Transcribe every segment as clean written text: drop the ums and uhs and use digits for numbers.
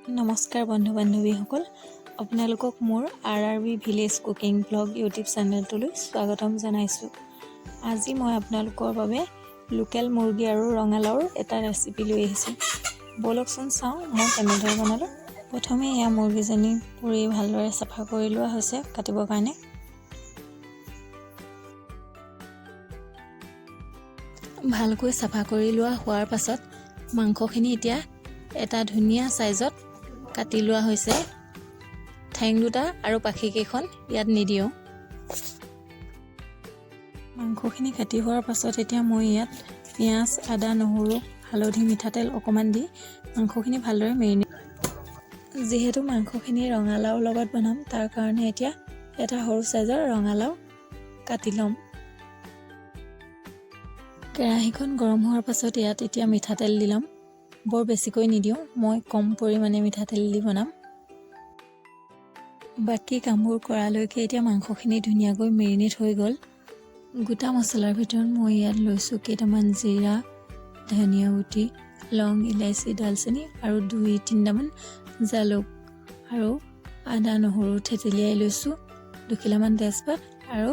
নমস্কাৰ বন্ধু বান্ধৱীসকল, আপোনালোকক মোৰ RRB village cooking blog YouTube চেনেলটোলৈ স্বাগতম জনাইছোঁ। আজি মই আপোনালোকৰ বাবে লোকেল মুৰ্গী আৰু ৰঙালাওৰ এটা ৰেচিপি লৈ আহিছোঁ। বলকচোন চাওঁ মই কেনেদৰে বনালোঁ। প্ৰথমে এয়া মুৰ্গীজনী পুৰি ভালদৰে চাফা কৰি লোৱা হৈছে কাটিবৰ কাৰণে। ভালকৈ চাফা কৰি লোৱা হোৱাৰ পাছত মাংসখিনি এতিয়া এটা ধুনীয়া সাইজত কাটি লোৱা হৈছে। ঠেং দুটা আৰু পাখিকেইখন ইয়াত নিদিওঁ। মাংসখিনি কাটি হোৱাৰ পাছত এতিয়া মই ইয়াত পিঁয়াজ, আদা, নহৰু, হালধি, মিঠাতেল অকণমান দি মাংসখিনি ভালদৰে মেৰিনেট। যিহেতু মাংসখিনি ৰঙালাওৰ লগত বনাম, তাৰ কাৰণে এতিয়া এটা সৰু সাইজৰ ৰঙালাও কাটি ল'ম। কেৰাহীখন গৰম হোৱাৰ পাছত ইয়াত এতিয়া মিঠাতেল দি ল'ম। বৰ বেছিকৈ নিদিওঁ, মই কম পৰিমাণে মিঠাতেল দি বনাম। বাকী কামবোৰ কৰালৈকে এতিয়া মাংসখিনি ধুনীয়াকৈ মেৰিনেট হৈ গ'ল। গোটা মছলাৰ ভিতৰত মই ইয়াত লৈছোঁ কেইটামান জিৰা, ধনিয়া গুটি, লং, ইলাইচি, দালচেনি আৰু 2-3টামান জালুক আৰু আদা নহৰু থেতেলিয়াই লৈছোঁ। 2 কিলোমান তেজপাত আৰু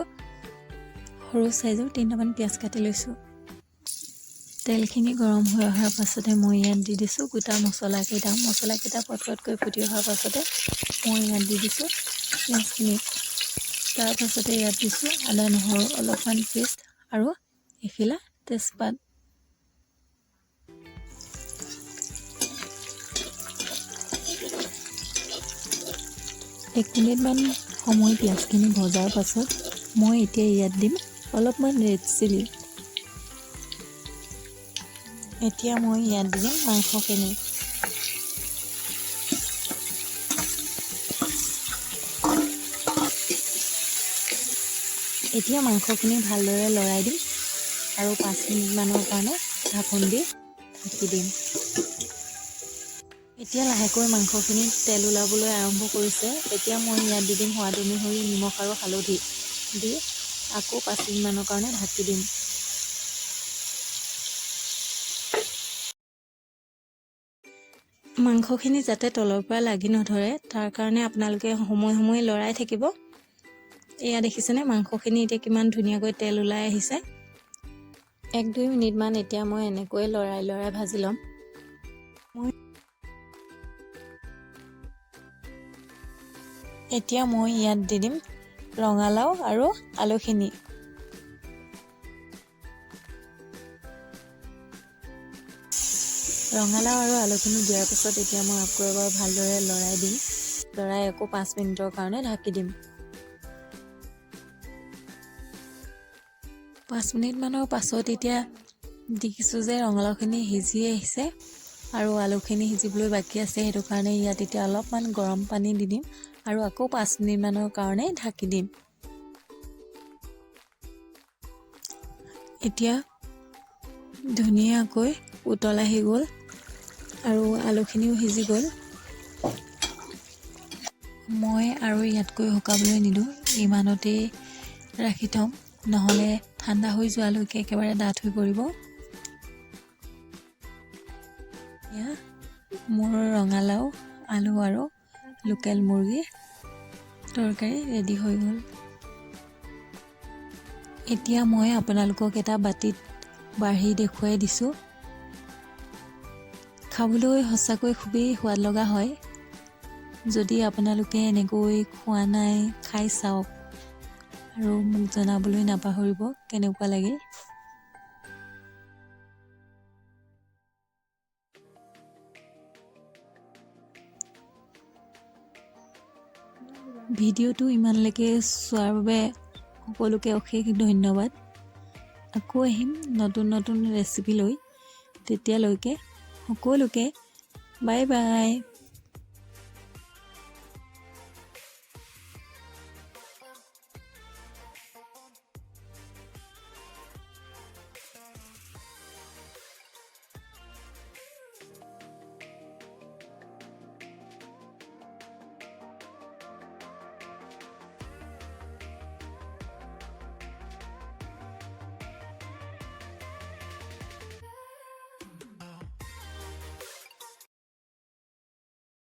সৰু সাইজৰ 3টামান পিঁয়াজ কাটি লৈছোঁ। তেলখিনি গৰম হৈ অহাৰ পাছতে মই ইয়াত দি দিছোঁ গোটা মছলাকেইটা পটকৈ ফুটি অহাৰ পাছতে মই ইয়াত দি দিছোঁ পিঁয়াজখিনি। তাৰ পাছতে ইয়াত দিছোঁ আদা নহৰু অলপমান পেষ্ট আৰু এখিলা তেজপাত। এক মিনিটমান সময় পিঁয়াজখিনি ভজাৰ পাছত মই এতিয়া ইয়াত দিম অলপমান ৰেড চিলি। এতিয়া মই ইয়াত দিম মাংসখিনি। এতিয়া মাংসখিনি ভালদৰে লৰাই দিম আৰু 5 মিনিটমানৰ কাৰণে ঢাকোন দি ঢাকি দিম। এতিয়া লাহেকৈ মাংসখিনি তেল ওলাবলৈ আৰম্ভ কৰিছে। এতিয়া মই ইয়াত দি দিম সোৱাদ অনুসৰি নিমখ আৰু হালধি দি আকৌ 5 মিনিটমানৰ কাৰণে ঢাকি দিম। মাংসখিনি যাতে তলৰ পৰা লাগি নধৰে, তাৰ কাৰণে আপোনালোকে সময়ে সময়ে লৰাই থাকিব। এয়া দেখিছেনে মাংসখিনি এতিয়া কিমান ধুনীয়াকৈ তেল ওলাই আহিছে। 1-2 মিনিটমান এতিয়া মই এনেকৈ লৰাই ভাজি ল'ম। এতিয়া মই ইয়াত দি দিম ৰঙালাও আৰু আলুখিনি। ৰঙালাও আৰু আলুখিনি দিয়াৰ পিছত এতিয়া মই আকৌ এবাৰ ভালদৰে লৰাই দিম। লৰাই আকৌ 5 মিনিটৰ কাৰণে ঢাকি দিম। 5 মিনিটমানৰ পাছত এতিয়া দেখিছোঁ যে ৰঙালাওখিনি সিজি আহিছে আৰু আলুখিনি সিজিবলৈ বাকী আছে। সেইটো কাৰণে ইয়াত এতিয়া অলপমান গৰম পানী দি দিম আৰু আকৌ 5 মিনিটমানৰ কাৰণে ঢাকি দিম। এতিয়া ধুনীয়াকৈ উতল আহি গ'ল আৰু আলুখিনিও সিজি গ'ল। মই আৰু ইয়াতকৈ শুকাবলৈ নিদিওঁ, ইমানতেই ৰাখি থ'ম, নহ'লে ঠাণ্ডা হৈ যোৱালৈকে একেবাৰে ডাঠ হৈ পৰিব। এতিয়া মোৰ ৰঙালাও, আলু আৰু লোকেল মুৰ্গীৰ তৰকাৰী ৰেডি হৈ গ'ল। এতিয়া মই আপোনালোকক এটা বাতিত বাঢ়ি দেখুৱাই দিছোঁ। খাবলৈ সঁচাকৈ খুবেই সোৱাদ লগা হয়। যদি আপোনালোকে এনেকৈ খোৱা নাই, খাই চাওক আৰু মোক জনাবলৈ নাপাহৰিব কেনেকুৱা লাগে। ভিডিঅ'টো ইমানলৈকে চোৱাৰ বাবে সকলোকে অশেষ ধন্যবাদ। আকৌ আহিম নতুন ৰেচিপি লৈ। তেতিয়ালৈকে সকলোকে বাই বাই।